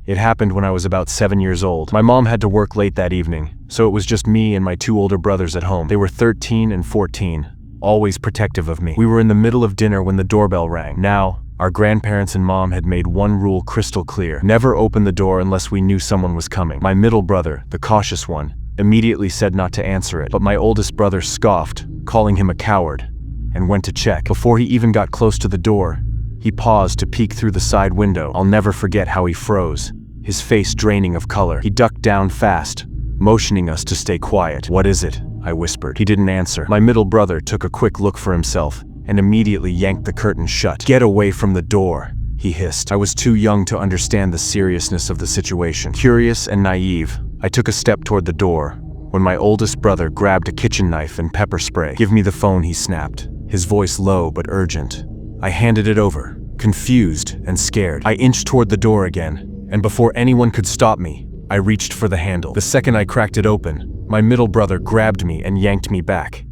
It happened when I was about 7 years old. My mom had to work late that evening, so it was just me and my 2 older brothers at home. They were 13 and 14, always protective of me. We were in the middle of dinner when the doorbell rang. Now, our grandparents and mom had made one rule crystal clear: never open the door unless we knew someone was coming. My middle brother, the cautious one, immediately said not to answer it, but my oldest brother scoffed, calling him a coward, and went to check. Before he even got close to the door, he paused to peek through the side window. I'll never forget how he froze, his face draining of color. He ducked down fast, motioning us to stay quiet. "What is it?" I whispered. He didn't answer. My middle brother took a quick look for himself and immediately yanked the curtain shut. "Get away from the door," he hissed. I was too young to understand the seriousness of the situation. Curious and naive, I took a step toward the door when my oldest brother grabbed a kitchen knife and pepper spray. "Give me the phone," he snapped, his voice low but urgent. I handed it over, confused and scared. I inched toward the door again, and before anyone could stop me, I reached for the handle. The second I cracked it open, my middle brother grabbed me and yanked me back.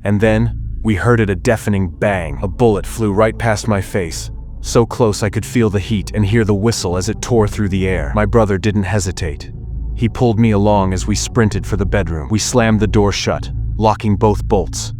And then, we heard a deafening bang. A bullet flew right past my face, so close I could feel the heat and hear the whistle as it tore through the air. My brother didn't hesitate. He pulled me along as we sprinted for the bedroom. We slammed the door shut, locking both bolts.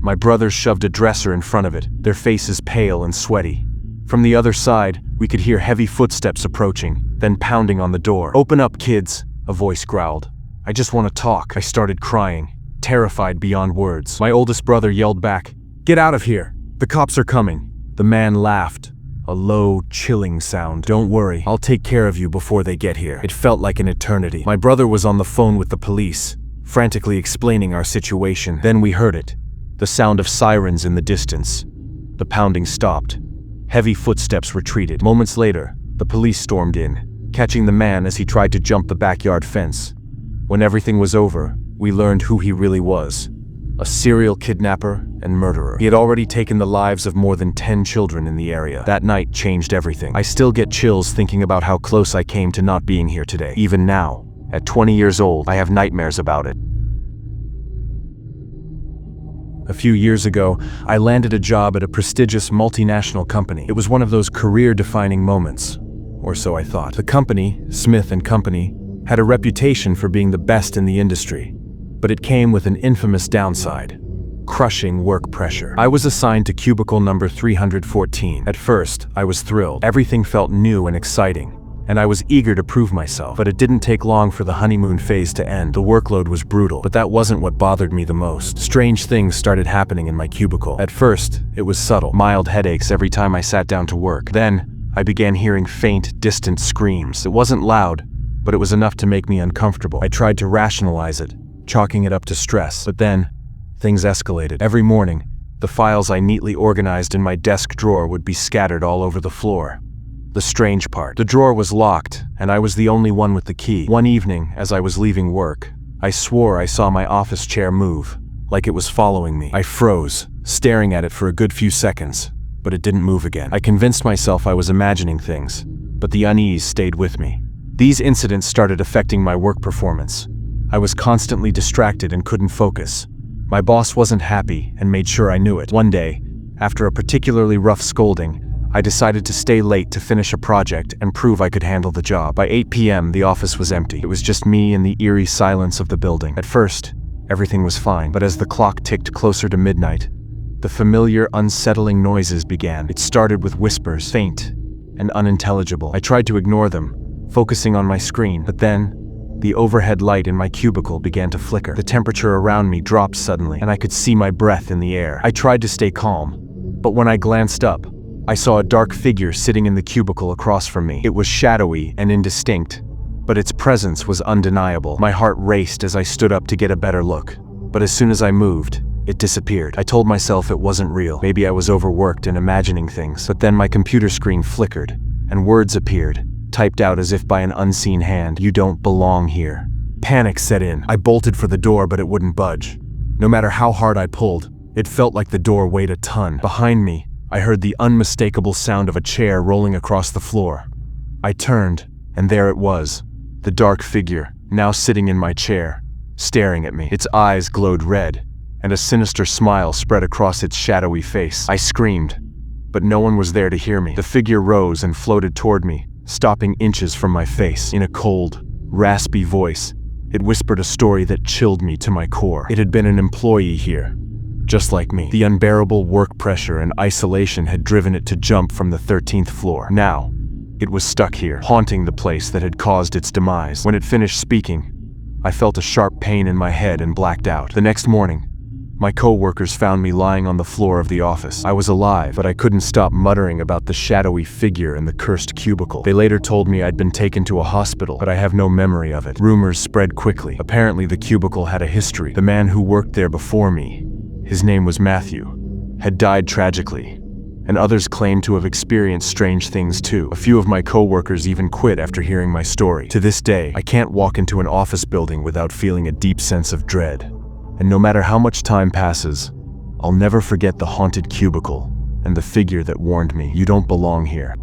My brothers shoved a dresser in front of it, their faces pale and sweaty. From the other side, we could hear heavy footsteps approaching, then pounding on the door. "Open up, kids," a voice growled. "I just want to talk." I started crying, terrified beyond words. My oldest brother yelled back, "Get out of here! The cops are coming." The man laughed, a low, chilling sound. "Don't worry, I'll take care of you before they get here." It felt like an eternity. My brother was on the phone with the police, frantically explaining our situation. Then we heard it. The sound of sirens in the distance. The pounding stopped. Heavy footsteps retreated. Moments later, the police stormed in, catching the man as he tried to jump the backyard fence. When everything was over, we learned who he really was: a serial kidnapper and murderer. He had already taken the lives of more than 10 children in the area. That night changed everything. I still get chills thinking about how close I came to not being here today. Even now, at 20 years old, I have nightmares about it. A few years ago, I landed a job at a prestigious multinational company. It was one of those career-defining moments, or so I thought. The company, Smith & Company, had a reputation for being the best in the industry, but it came with an infamous downside: crushing work pressure. I was assigned to cubicle number 314. At first, I was thrilled. Everything felt new and exciting, and I was eager to prove myself. But it didn't take long for the honeymoon phase to end. The workload was brutal, but that wasn't what bothered me the most. Strange things started happening in my cubicle. At first, it was subtle. Mild headaches every time I sat down to work. Then, I began hearing faint, distant screams. It wasn't loud, but it was enough to make me uncomfortable. I tried to rationalize it, chalking it up to stress. But then, things escalated. Every morning, the files I neatly organized in my desk drawer would be scattered all over the floor. The strange part: the drawer was locked, and I was the only one with the key. One evening, as I was leaving work, I swore I saw my office chair move, like it was following me. I froze, staring at it for a good few seconds, but it didn't move again. I convinced myself I was imagining things, but the unease stayed with me. These incidents started affecting my work performance. I was constantly distracted and couldn't focus. My boss wasn't happy and made sure I knew it. One day, after a particularly rough scolding, I decided to stay late to finish a project and prove I could handle the job. By 8 p.m., the office was empty. It was just me and the eerie silence of the building. At first, everything was fine, but as the clock ticked closer to midnight, the familiar, unsettling noises began. It started with whispers, faint and unintelligible. I tried to ignore them, focusing on my screen, but then, the overhead light in my cubicle began to flicker. The temperature around me dropped suddenly, and I could see my breath in the air. I tried to stay calm, but when I glanced up, I saw a dark figure sitting in the cubicle across from me. It was shadowy and indistinct, but its presence was undeniable. My heart raced as I stood up to get a better look, but as soon as I moved, it disappeared. I told myself it wasn't real. Maybe I was overworked and imagining things. But then my computer screen flickered, and words appeared, typed out as if by an unseen hand: "You don't belong here." Panic set in. I bolted for the door, but it wouldn't budge. No matter how hard I pulled, it felt like the door weighed a ton. Behind me, I heard the unmistakable sound of a chair rolling across the floor. I turned, and there it was, the dark figure, now sitting in my chair, staring at me. Its eyes glowed red, and a sinister smile spread across its shadowy face. I screamed, but no one was there to hear me. The figure rose and floated toward me, stopping inches from my face. In a cold, raspy voice, it whispered a story that chilled me to my core. It had been an employee here, just like me. The unbearable work pressure and isolation had driven it to jump from the 13th floor. Now, it was stuck here, haunting the place that had caused its demise. When it finished speaking, I felt a sharp pain in my head and blacked out. The next morning, my co-workers found me lying on the floor of the office. I was alive, but I couldn't stop muttering about the shadowy figure in the cursed cubicle. They later told me I'd been taken to a hospital, but I have no memory of it. Rumors spread quickly. Apparently, the cubicle had a history. The man who worked there before me, his name was Matthew, had died tragically, and others claimed to have experienced strange things too. A few of my co-workers even quit after hearing my story. To this day, I can't walk into an office building without feeling a deep sense of dread. And no matter how much time passes, I'll never forget the haunted cubicle and the figure that warned me, "You don't belong here."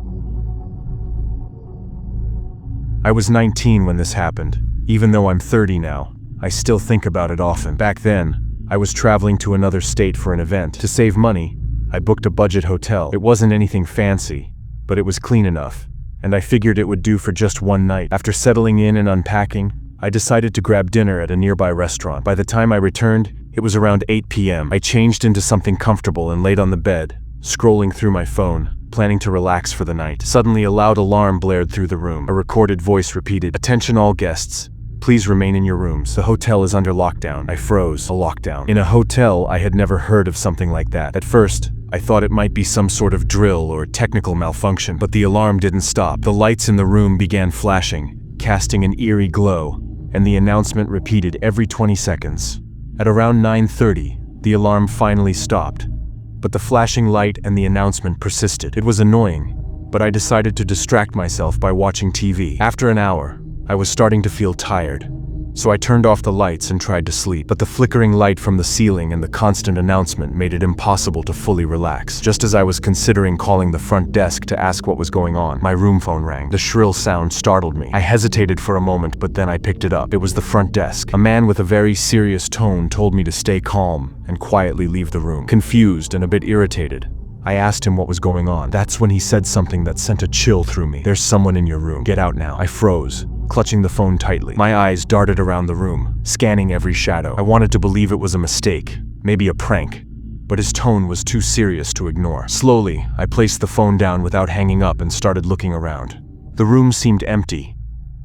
I was 19 when this happened. Even though I'm 30 now, I still think about it often. Back then, I was traveling to another state for an event. To save money, I booked a budget hotel. It wasn't anything fancy, but it was clean enough, and I figured it would do for just one night. After settling in and unpacking, I decided to grab dinner at a nearby restaurant. By the time I returned, it was around 8 p.m. I changed into something comfortable and laid on the bed, scrolling through my phone, planning to relax for the night. Suddenly, a loud alarm blared through the room. A recorded voice repeated, "Attention all guests. Please remain in your rooms. The hotel is under lockdown." I froze. A lockdown. In a hotel, I had never heard of something like that. At first, I thought it might be some sort of drill or technical malfunction, but the alarm didn't stop. The lights in the room began flashing, casting an eerie glow, and the announcement repeated every 20 seconds. At around 9:30, the alarm finally stopped, but the flashing light and the announcement persisted. It was annoying, but I decided to distract myself by watching TV. After an hour, I was starting to feel tired, so I turned off the lights and tried to sleep, but the flickering light from the ceiling and the constant announcement made it impossible to fully relax. Just as I was considering calling the front desk to ask what was going on, my room phone rang. The shrill sound startled me. I hesitated for a moment, but then I picked it up. It was the front desk. A man with a very serious tone told me to stay calm and quietly leave the room. Confused and a bit irritated, I asked him what was going on. That's when he said something that sent a chill through me. "There's someone in your room. Get out now." I froze, clutching the phone tightly. My eyes darted around the room, scanning every shadow. I wanted to believe it was a mistake, maybe a prank, but his tone was too serious to ignore. Slowly, I placed the phone down without hanging up and started looking around. The room seemed empty.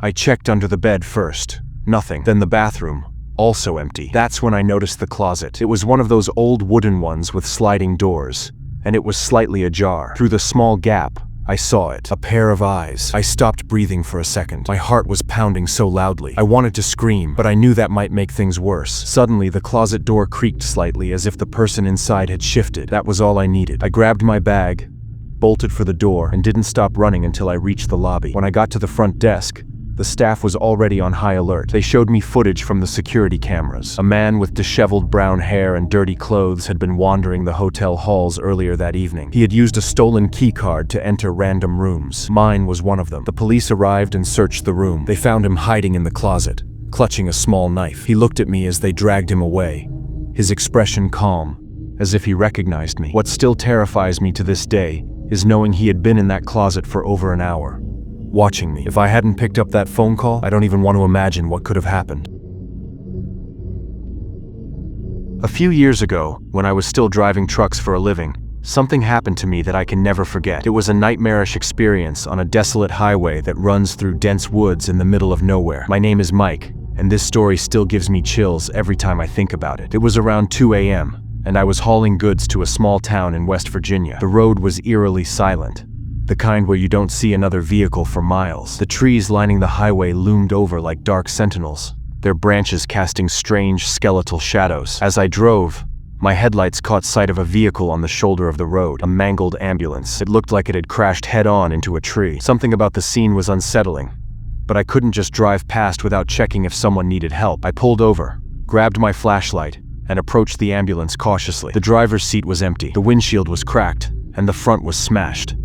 I checked under the bed first. Nothing. Then the bathroom, also empty. That's when I noticed the closet. It was one of those old wooden ones with sliding doors, and it was slightly ajar. Through the small gap, I saw it. A pair of eyes. I stopped breathing for a second. My heart was pounding so loudly. I wanted to scream, but I knew that might make things worse. Suddenly, the closet door creaked slightly as if the person inside had shifted. That was all I needed. I grabbed my bag, bolted for the door, and didn't stop running until I reached the lobby. When I got to the front desk, the staff was already on high alert. They showed me footage from the security cameras. A man with disheveled brown hair and dirty clothes had been wandering the hotel halls earlier that evening. He had used a stolen key card to enter random rooms. Mine was one of them. The police arrived and searched the room. They found him hiding in the closet, clutching a small knife. He looked at me as they dragged him away, his expression calm, as if he recognized me. What still terrifies me to this day is knowing he had been in that closet for over an hour, watching me. If I hadn't picked up that phone call, I don't even want to imagine what could have happened. A few years ago, when I was still driving trucks for a living, something happened to me that I can never forget. It was a nightmarish experience on a desolate highway that runs through dense woods in the middle of nowhere. My name is Mike, and this story still gives me chills every time I think about it. It was around 2 a.m., and I was hauling goods to a small town in West Virginia. The road was eerily silent, the kind where you don't see another vehicle for miles. The trees lining the highway loomed over like dark sentinels, their branches casting strange skeletal shadows. As I drove, my headlights caught sight of a vehicle on the shoulder of the road, a mangled ambulance. It looked like it had crashed head-on into a tree. Something about the scene was unsettling, but I couldn't just drive past without checking if someone needed help. I pulled over, grabbed my flashlight, and approached the ambulance cautiously. The driver's seat was empty, the windshield was cracked, and the front was smashed,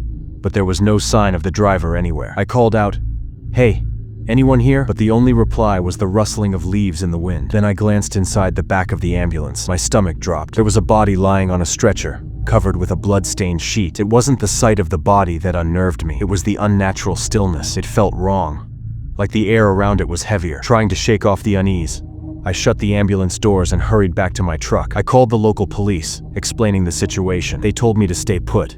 but there was no sign of the driver anywhere. I called out, "Hey, anyone here?" But the only reply was the rustling of leaves in the wind. Then I glanced inside the back of the ambulance. My stomach dropped. There was a body lying on a stretcher, covered with a blood-stained sheet. It wasn't the sight of the body that unnerved me. It was the unnatural stillness. It felt wrong. Like the air around it was heavier, trying to shake off the unease. I shut the ambulance doors and hurried back to my truck. I called the local police, explaining the situation. They told me to stay put,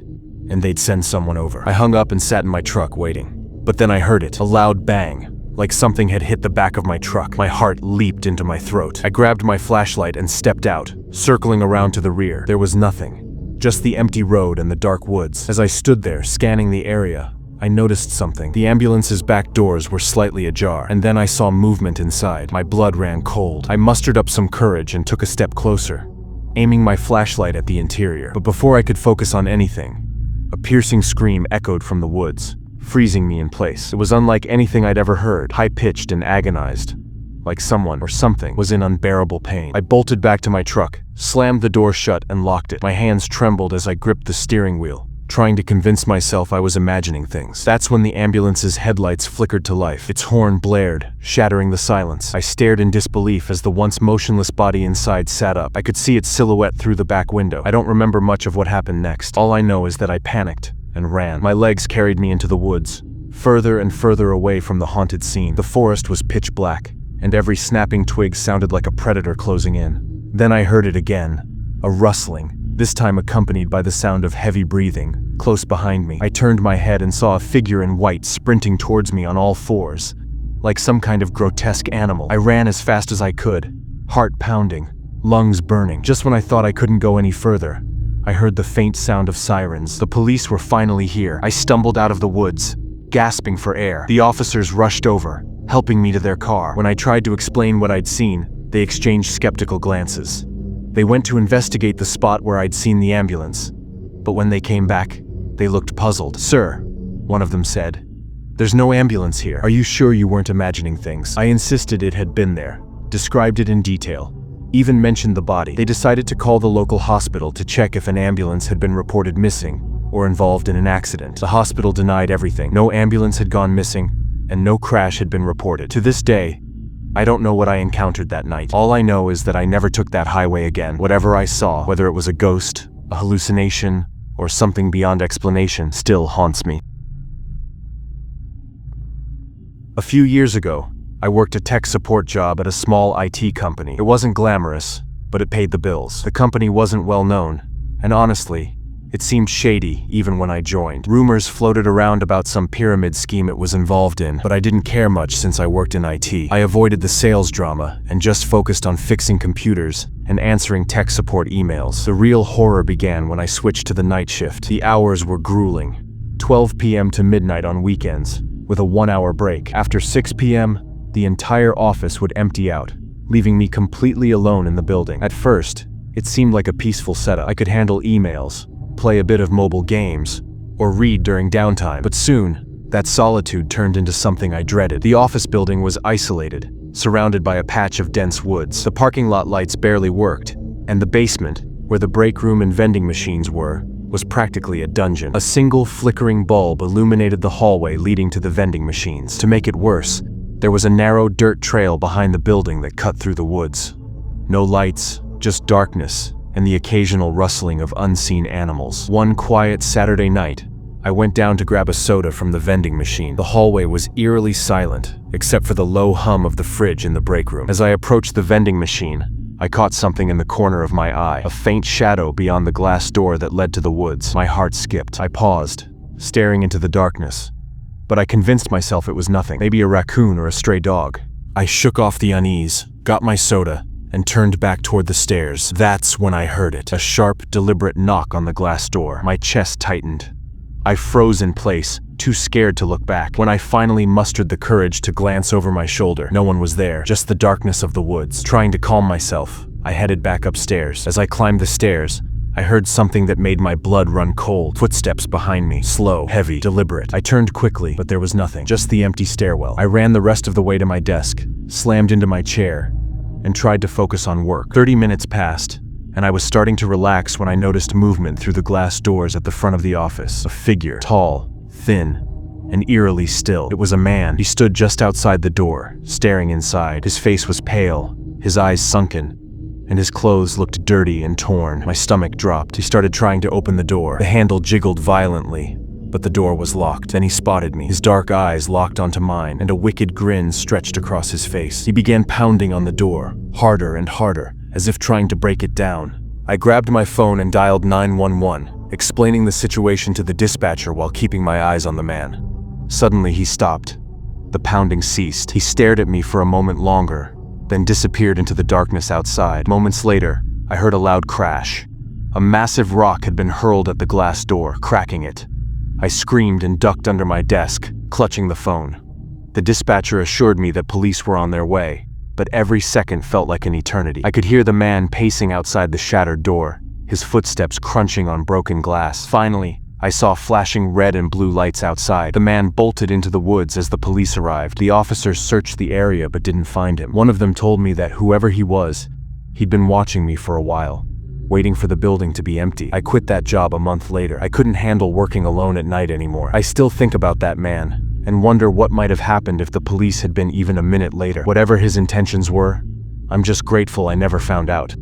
and they'd send someone over. I hung up and sat in my truck waiting. But then I heard it, a loud bang, like something had hit the back of my truck. My heart leaped into my throat. I grabbed my flashlight and stepped out, circling around to the rear. There was nothing, just the empty road and the dark woods. As I stood there, scanning the area, I noticed something. The ambulance's back doors were slightly ajar, and then I saw movement inside. My blood ran cold. I mustered up some courage and took a step closer, aiming my flashlight at the interior. But before I could focus on anything, a piercing scream echoed from the woods, freezing me in place. It was unlike anything I'd ever heard, high-pitched and agonized, like someone or something was in unbearable pain. I bolted back to my truck, slammed the door shut, and locked it. My hands trembled as I gripped the steering wheel, trying to convince myself I was imagining things. That's when the ambulance's headlights flickered to life. Its horn blared, shattering the silence. I stared in disbelief as the once motionless body inside sat up. I could see its silhouette through the back window. I don't remember much of what happened next. All I know is that I panicked and ran. My legs carried me into the woods, further and further away from the haunted scene. The forest was pitch black, and every snapping twig sounded like a predator closing in. Then I heard it again, a rustling, this time accompanied by the sound of heavy breathing, close behind me. I turned my head and saw a figure in white sprinting towards me on all fours, like some kind of grotesque animal. I ran as fast as I could, heart pounding, lungs burning. Just when I thought I couldn't go any further, I heard the faint sound of sirens. The police were finally here. I stumbled out of the woods, gasping for air. The officers rushed over, helping me to their car. When I tried to explain what I'd seen, they exchanged skeptical glances. They went to investigate the spot where I'd seen the ambulance, but when they came back, they looked puzzled. "Sir," one of them said, "there's no ambulance here. Are you sure you weren't imagining things?" I insisted it had been there, described it in detail, even mentioned the body. They decided to call the local hospital to check if an ambulance had been reported missing or involved in an accident. The hospital denied everything. No ambulance had gone missing, and no crash had been reported. To this day, I don't know what I encountered that night. All I know is that I never took that highway again. Whatever I saw, whether it was a ghost, a hallucination, or something beyond explanation, still haunts me. A few years ago, I worked a tech support job at a small IT company. It wasn't glamorous, but it paid the bills. The company wasn't well known, and honestly, it seemed shady even when I joined. Rumors floated around about some pyramid scheme it was involved in, but I didn't care much since I worked in IT. I avoided the sales drama and just focused on fixing computers and answering tech support emails. The real horror began when I switched to the night shift. The hours were grueling, 12 p.m. to midnight on weekends, with a 1-hour break. After 6 p.m., the entire office would empty out, leaving me completely alone in the building. At first, it seemed like a peaceful setup. I could handle emails, play a bit of mobile games, or read during downtime. But soon, that solitude turned into something I dreaded. The office building was isolated, surrounded by a patch of dense woods. The parking lot lights barely worked, and the basement, where the break room and vending machines were, was practically a dungeon. A single flickering bulb illuminated the hallway leading to the vending machines. To make it worse, there was a narrow dirt trail behind the building that cut through the woods. No lights, just darkness, and the occasional rustling of unseen animals. One quiet Saturday night, I went down to grab a soda from the vending machine. The hallway was eerily silent, except for the low hum of the fridge in the break room. As I approached the vending machine, I caught something in the corner of my eye, a faint shadow beyond the glass door that led to the woods. My heart skipped. I paused, staring into the darkness, but I convinced myself it was nothing, maybe a raccoon or a stray dog. I shook off the unease, got my soda, and turned back toward the stairs. That's when I heard it, a sharp, deliberate knock on the glass door. My chest tightened. I froze in place, too scared to look back. When I finally mustered the courage to glance over my shoulder, no one was there, just the darkness of the woods. Trying to calm myself, I headed back upstairs. As I climbed the stairs, I heard something that made my blood run cold. Footsteps behind me, slow, heavy, deliberate. I turned quickly, but there was nothing, just the empty stairwell. I ran the rest of the way to my desk, slammed into my chair, and tried to focus on work. 30 minutes passed, and I was starting to relax when I noticed movement through the glass doors at the front of the office. A figure, tall, thin, and eerily still. It was a man. He stood just outside the door, staring inside. His face was pale, his eyes sunken, and his clothes looked dirty and torn. My stomach dropped. He started trying to open the door. The handle jiggled violently, but the door was locked. Then he spotted me. His dark eyes locked onto mine, and a wicked grin stretched across his face. He began pounding on the door, harder and harder, as if trying to break it down. I grabbed my phone and dialed 911, explaining the situation to the dispatcher while keeping my eyes on the man. Suddenly he stopped. The pounding ceased. He stared at me for a moment longer, then disappeared into the darkness outside. Moments later, I heard a loud crash. A massive rock had been hurled at the glass door, cracking it. I screamed and ducked under my desk, clutching the phone. The dispatcher assured me that police were on their way, but every second felt like an eternity. I could hear the man pacing outside the shattered door, his footsteps crunching on broken glass. Finally, I saw flashing red and blue lights outside. The man bolted into the woods as the police arrived. The officers searched the area but didn't find him. One of them told me that whoever he was, he'd been watching me for a while, waiting for the building to be empty. I quit that job a month later. I couldn't handle working alone at night anymore. I still think about that man and wonder what might have happened if the police had been even a minute later. Whatever his intentions were, I'm just grateful I never found out.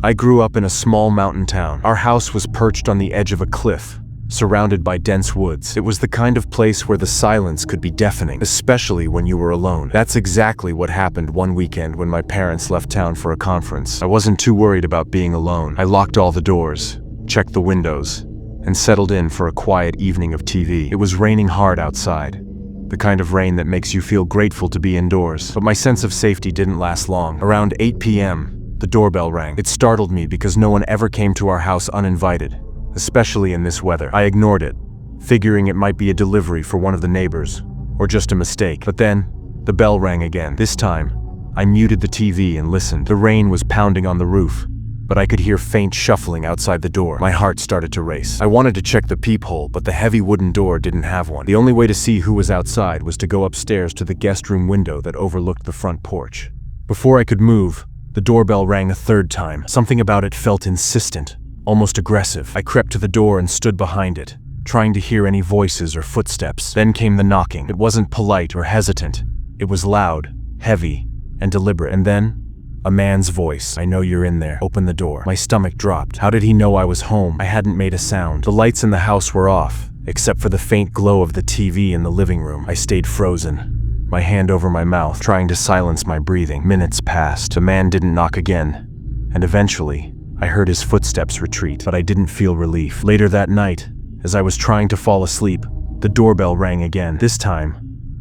I grew up in a small mountain town. Our house was perched on the edge of a cliff, surrounded by dense woods. It was the kind of place where the silence could be deafening, especially when you were alone. That's exactly what happened one weekend when my parents left town for a conference. I wasn't too worried about being alone. I locked all the doors, checked the windows, and settled in for a quiet evening of TV. It was raining hard outside, the kind of rain that makes you feel grateful to be indoors. But my sense of safety didn't last long. Around 8 p.m., the doorbell rang. It startled me because no one ever came to our house uninvited, especially in this weather. I ignored it, figuring it might be a delivery for one of the neighbors, or just a mistake. But then, the bell rang again. This time, I muted the TV and listened. The rain was pounding on the roof, but I could hear faint shuffling outside the door. My heart started to race. I wanted to check the peephole, but the heavy wooden door didn't have one. The only way to see who was outside was to go upstairs to the guest room window that overlooked the front porch. Before I could move, the doorbell rang a third time. Something about it felt insistent, almost aggressive. I crept to the door and stood behind it, trying to hear any voices or footsteps. Then came the knocking. It wasn't polite or hesitant. It was loud, heavy, and deliberate. And then, a man's voice. "I know you're in there. Open the door." My stomach dropped. How did he know I was home? I hadn't made a sound. The lights in the house were off, except for the faint glow of the TV in the living room. I stayed frozen, my hand over my mouth, trying to silence my breathing. Minutes passed. The man didn't knock again, and eventually, I heard his footsteps retreat, but I didn't feel relief. Later that night, as I was trying to fall asleep, the doorbell rang again. This time,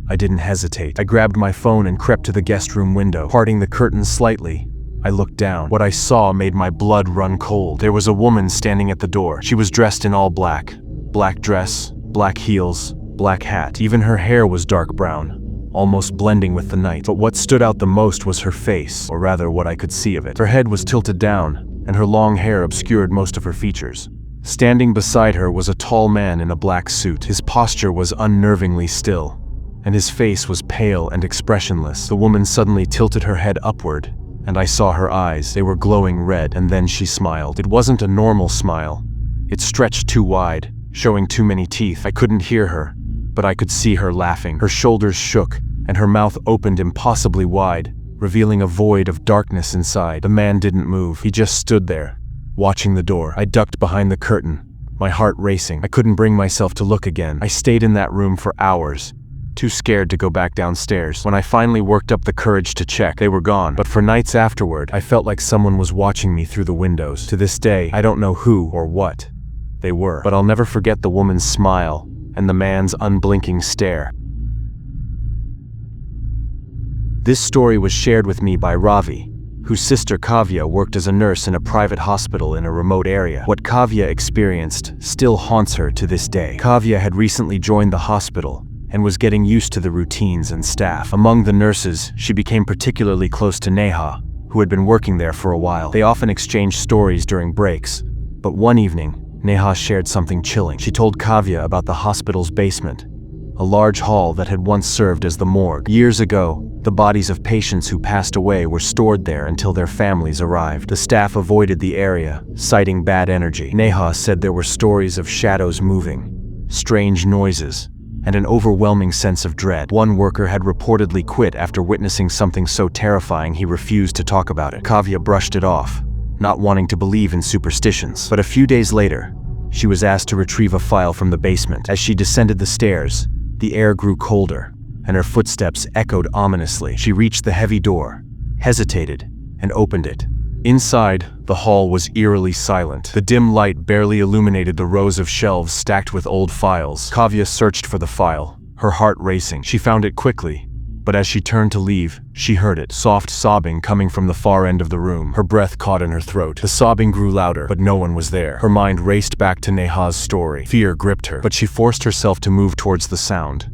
I didn't hesitate. I grabbed my phone and crept to the guest room window. Parting the curtains slightly, I looked down. What I saw made my blood run cold. There was a woman standing at the door. She was dressed in all black. Black dress, black heels, black hat. Even her hair was dark brown, almost blending with the night. But what stood out the most was her face, or rather what I could see of it. Her head was tilted down, and her long hair obscured most of her features. Standing beside her was a tall man in a black suit. His posture was unnervingly still, and his face was pale and expressionless. The woman suddenly tilted her head upward, and I saw her eyes. They were glowing red, and then she smiled. It wasn't a normal smile. It stretched too wide, showing too many teeth. I couldn't hear her, but I could see her laughing. Her shoulders shook, and her mouth opened impossibly wide, revealing a void of darkness inside. The man didn't move. He just stood there, watching the door. I ducked behind the curtain, my heart racing. I couldn't bring myself to look again. I stayed in that room for hours, too scared to go back downstairs. When I finally worked up the courage to check, they were gone. But for nights afterward, I felt like someone was watching me through the windows. To this day, I don't know who or what they were, but I'll never forget the woman's smile and the man's unblinking stare. This story was shared with me by Ravi, whose sister Kavya worked as a nurse in a private hospital in a remote area. What Kavya experienced still haunts her to this day. Kavya had recently joined the hospital and was getting used to the routines and staff. Among the nurses, she became particularly close to Neha, who had been working there for a while. They often exchanged stories during breaks, but one evening, Neha shared something chilling. She told Kavya about the hospital's basement, a large hall that had once served as the morgue. Years ago, the bodies of patients who passed away were stored there until their families arrived. The staff avoided the area, citing bad energy. Neha said there were stories of shadows moving, strange noises, and an overwhelming sense of dread. One worker had reportedly quit after witnessing something so terrifying he refused to talk about it. Kavya brushed it off, not wanting to believe in superstitions. But a few days later, she was asked to retrieve a file from the basement. As she descended the stairs, the air grew colder, and her footsteps echoed ominously. She reached the heavy door, hesitated, and opened it. Inside, the hall was eerily silent. The dim light barely illuminated the rows of shelves stacked with old files. Kavya searched for the file, her heart racing. She found it quickly, but as she turned to leave, she heard it. Soft sobbing coming from the far end of the room. Her breath caught in her throat. The sobbing grew louder, but no one was there. Her mind raced back to Neha's story. Fear gripped her, but she forced herself to move towards the sound,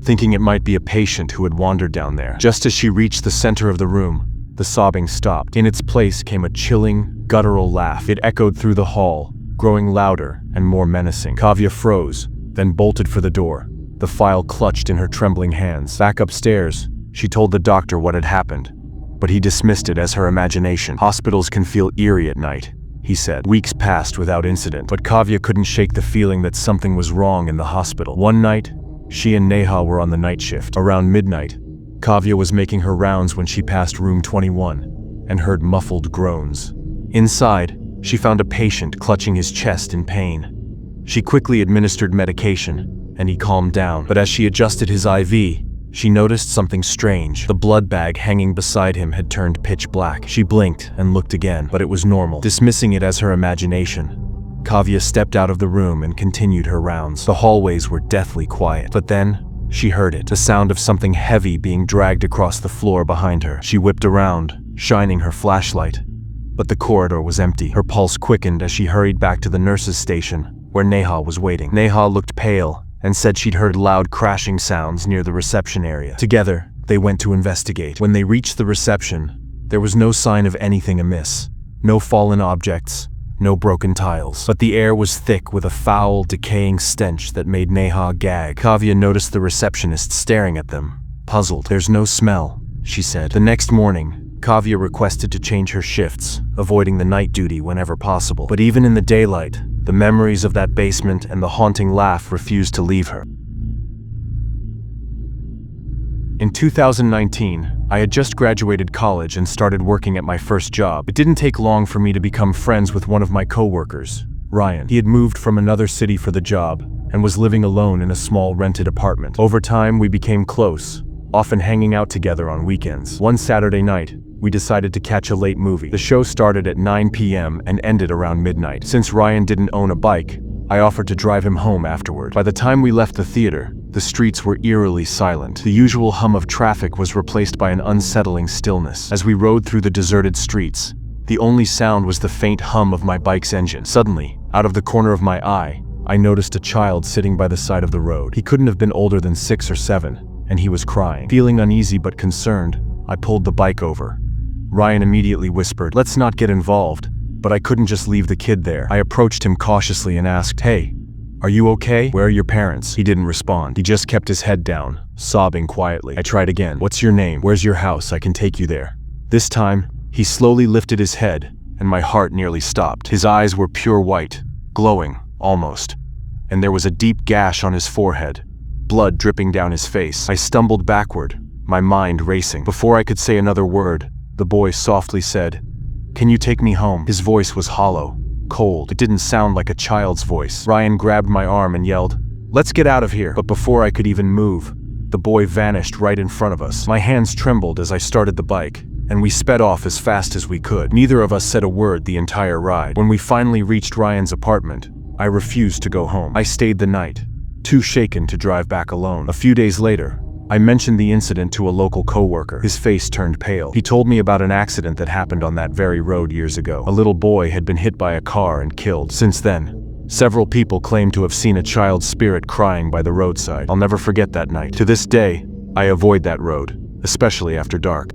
thinking it might be a patient who had wandered down there. Just as she reached the center of the room, the sobbing stopped. In its place came a chilling, guttural laugh. It echoed through the hall, growing louder and more menacing. Kavya froze, then bolted for the door, the file clutched in her trembling hands. Back upstairs, she told the doctor what had happened, but he dismissed it as her imagination. Hospitals can feel eerie at night, he said. Weeks passed without incident, but Kavya couldn't shake the feeling that something was wrong in the hospital. One night, she and Neha were on the night shift. Around midnight, Kavya was making her rounds when she passed room 21 and heard muffled groans. Inside, she found a patient clutching his chest in pain. She quickly administered medication, and he calmed down. But as she adjusted his IV, she noticed something strange. The blood bag hanging beside him had turned pitch black. She blinked and looked again, but it was normal. Dismissing it as her imagination, Kavya stepped out of the room and continued her rounds. The hallways were deathly quiet, but then she heard it, the sound of something heavy being dragged across the floor behind her. She whipped around, shining her flashlight, but the corridor was empty. Her pulse quickened as she hurried back to the nurse's station, where Neha was waiting. Neha looked pale and said she'd heard loud crashing sounds near the reception area. Together, they went to investigate. When they reached the reception, there was no sign of anything amiss. No fallen objects, no broken tiles. But the air was thick with a foul, decaying stench that made Neha gag. Kavya noticed the receptionist staring at them, puzzled. "There's no smell," she said. The next morning, Kavya requested to change her shifts, avoiding the night duty whenever possible. But even in the daylight, the memories of that basement and the haunting laugh refused to leave her. In 2019, I had just graduated college and started working at my first job. It didn't take long for me to become friends with one of my co-workers, Ryan. He had moved from another city for the job and was living alone in a small rented apartment. Over time, we became close, often hanging out together on weekends. One Saturday night, we decided to catch a late movie. The show started at 9 p.m. and ended around midnight. Since Ryan didn't own a bike, I offered to drive him home afterward. By the time we left the theater, the streets were eerily silent. The usual hum of traffic was replaced by an unsettling stillness. As we rode through the deserted streets, the only sound was the faint hum of my bike's engine. Suddenly, out of the corner of my eye, I noticed a child sitting by the side of the road. He couldn't have been older than 6 or 7, and he was crying. Feeling uneasy but concerned, I pulled the bike over. Ryan immediately whispered, "Let's not get involved," but I couldn't just leave the kid there. I approached him cautiously and asked, "Hey, are you okay? Where are your parents?" He didn't respond. He just kept his head down, sobbing quietly. I tried again. "What's your name? Where's your house? I can take you there." This time, he slowly lifted his head, and my heart nearly stopped. His eyes were pure white, glowing, almost, and there was a deep gash on his forehead, blood dripping down his face. I stumbled backward, my mind racing. Before I could say another word, the boy softly said, "Can you take me home?" His voice was hollow, cold. It didn't sound like a child's voice. Ryan grabbed my arm and yelled, "Let's get out of here." But before I could even move, the boy vanished right in front of us. My hands trembled as I started the bike, and we sped off as fast as we could. Neither of us said a word the entire ride. When we finally reached Ryan's apartment, I refused to go home. I stayed the night, too shaken to drive back alone. A few days later, I mentioned the incident to a local co-worker. His face turned pale. He told me about an accident that happened on that very road years ago. A little boy had been hit by a car and killed. Since then, several people claim to have seen a child's spirit crying by the roadside. I'll never forget that night. To this day, I avoid that road, especially after dark.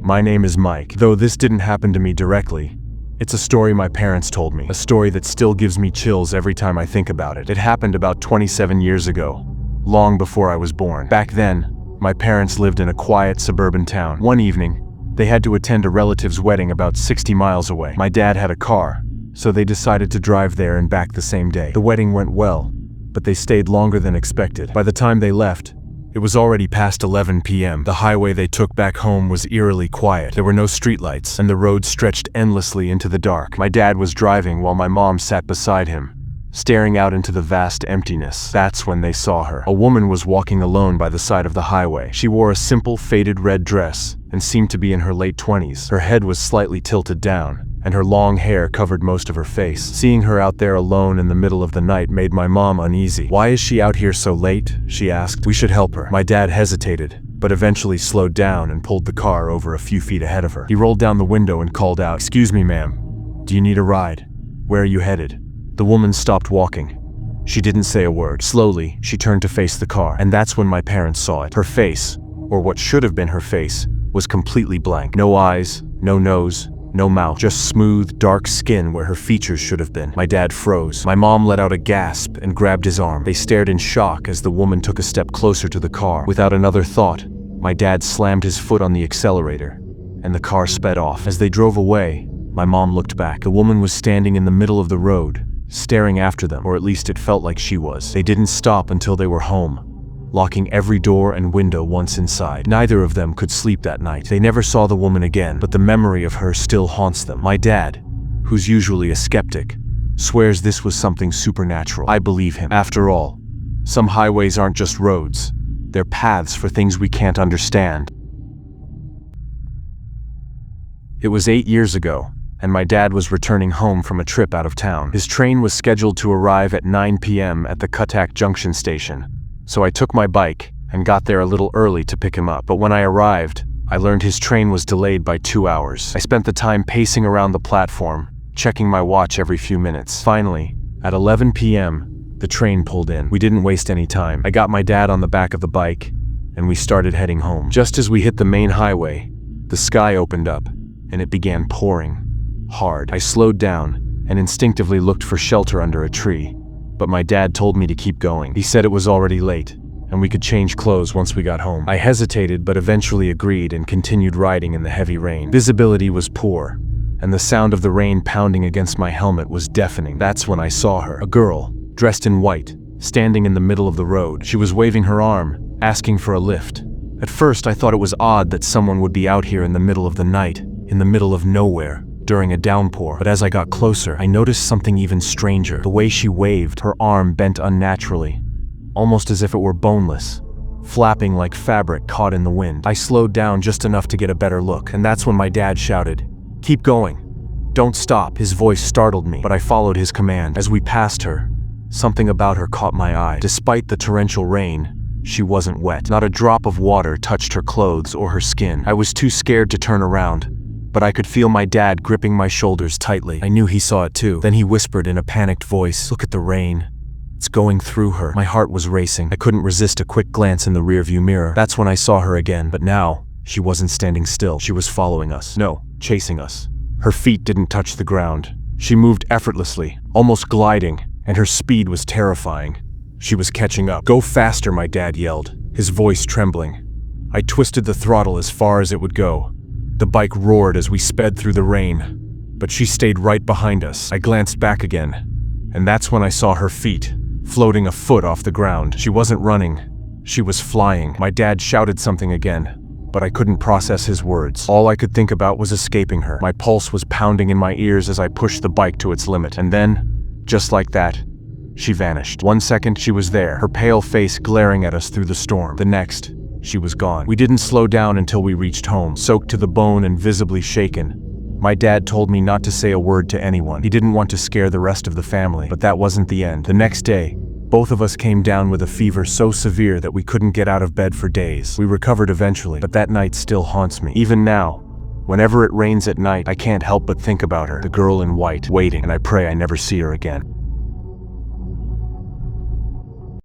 My name is Mike. Though this didn't happen to me directly, it's a story my parents told me, a story that still gives me chills every time I think about it. It happened about 27 years ago, long before I was born. Back then, my parents lived in a quiet suburban town. One evening, they had to attend a relative's wedding about 60 miles away. My dad had a car, so they decided to drive there and back the same day. The wedding went well, but they stayed longer than expected. By the time they left, it was already past 11 p.m. The highway they took back home was eerily quiet. There were no streetlights, and the road stretched endlessly into the dark. My dad was driving while my mom sat beside him, staring out into the vast emptiness. That's when they saw her. A woman was walking alone by the side of the highway. She wore a simple faded red dress and seemed to be in her late 20s. Her head was slightly tilted down, and her long hair covered most of her face. Seeing her out there alone in the middle of the night made my mom uneasy. "Why is she out here so late?" she asked. "We should help her." My dad hesitated, but eventually slowed down and pulled the car over a few feet ahead of her. He rolled down the window and called out, "Excuse me, ma'am. Do you need a ride? Where are you headed?" The woman stopped walking. She didn't say a word. Slowly, she turned to face the car, and that's when my parents saw it. Her face, or what should have been her face, was completely blank. No eyes, no nose, no mouth, just smooth, dark skin where her features should have been. My dad froze. My mom let out a gasp and grabbed his arm. They stared in shock as the woman took a step closer to the car. Without another thought, my dad slammed his foot on the accelerator, and the car sped off. As they drove away, my mom looked back. The woman was standing in the middle of the road, staring after them, or at least it felt like she was. They didn't stop until they were home, locking every door and window once inside. Neither of them could sleep that night. They never saw the woman again, but the memory of her still haunts them. My dad, who's usually a skeptic, swears this was something supernatural. I believe him. After all, some highways aren't just roads. They're paths for things we can't understand. It was 8 years ago, and my dad was returning home from a trip out of town. His train was scheduled to arrive at 9 p.m. at the Cuttack Junction station, so I took my bike and got there a little early to pick him up. But when I arrived, I learned his train was delayed by 2 hours. I spent the time pacing around the platform, checking my watch every few minutes. Finally, at 11 p.m., the train pulled in. We didn't waste any time. I got my dad on the back of the bike, and we started heading home. Just as we hit the main highway, the sky opened up, and it began pouring hard. I slowed down and instinctively looked for shelter under a tree, but my dad told me to keep going. He said it was already late, and we could change clothes once we got home. I hesitated, but eventually agreed and continued riding in the heavy rain. Visibility was poor, and the sound of the rain pounding against my helmet was deafening. That's when I saw her, a girl, dressed in white, standing in the middle of the road. She was waving her arm, asking for a lift. At first, I thought it was odd that someone would be out here in the middle of the night, in the middle of nowhere, during a downpour. But as I got closer, I noticed something even stranger. The way she waved, her arm bent unnaturally, almost as if it were boneless, flapping like fabric caught in the wind. I slowed down just enough to get a better look, and that's when my dad shouted, "Keep going. Don't stop." His voice startled me, but I followed his command. As we passed her, something about her caught my eye. Despite the torrential rain, she wasn't wet. Not a drop of water touched her clothes or her skin. I was too scared to turn around, but I could feel my dad gripping my shoulders tightly. I knew he saw it too. Then he whispered in a panicked voice, "Look at the rain. It's going through her." My heart was racing. I couldn't resist a quick glance in the rearview mirror. That's when I saw her again, but now, she wasn't standing still. She was following us. No, chasing us. Her feet didn't touch the ground. She moved effortlessly, almost gliding, and her speed was terrifying. She was catching up. "Go faster," my dad yelled, his voice trembling. I twisted the throttle as far as it would go. The bike roared as we sped through the rain, but she stayed right behind us. I glanced back again, and that's when I saw her feet, floating a foot off the ground. She wasn't running. She was flying. My dad shouted something again, but I couldn't process his words. All I could think about was escaping her. My pulse was pounding in my ears as I pushed the bike to its limit. And then, just like that, she vanished. 1 second, she was there, her pale face glaring at us through the storm. The next, she was gone. We didn't slow down until we reached home, soaked to the bone and visibly shaken. My dad told me not to say a word to anyone. He didn't want to scare the rest of the family, but that wasn't the end. The next day, both of us came down with a fever so severe that we couldn't get out of bed for days. We recovered eventually, but that night still haunts me. Even now, whenever it rains at night, I can't help but think about her, the girl in white, waiting, and I pray I never see her again.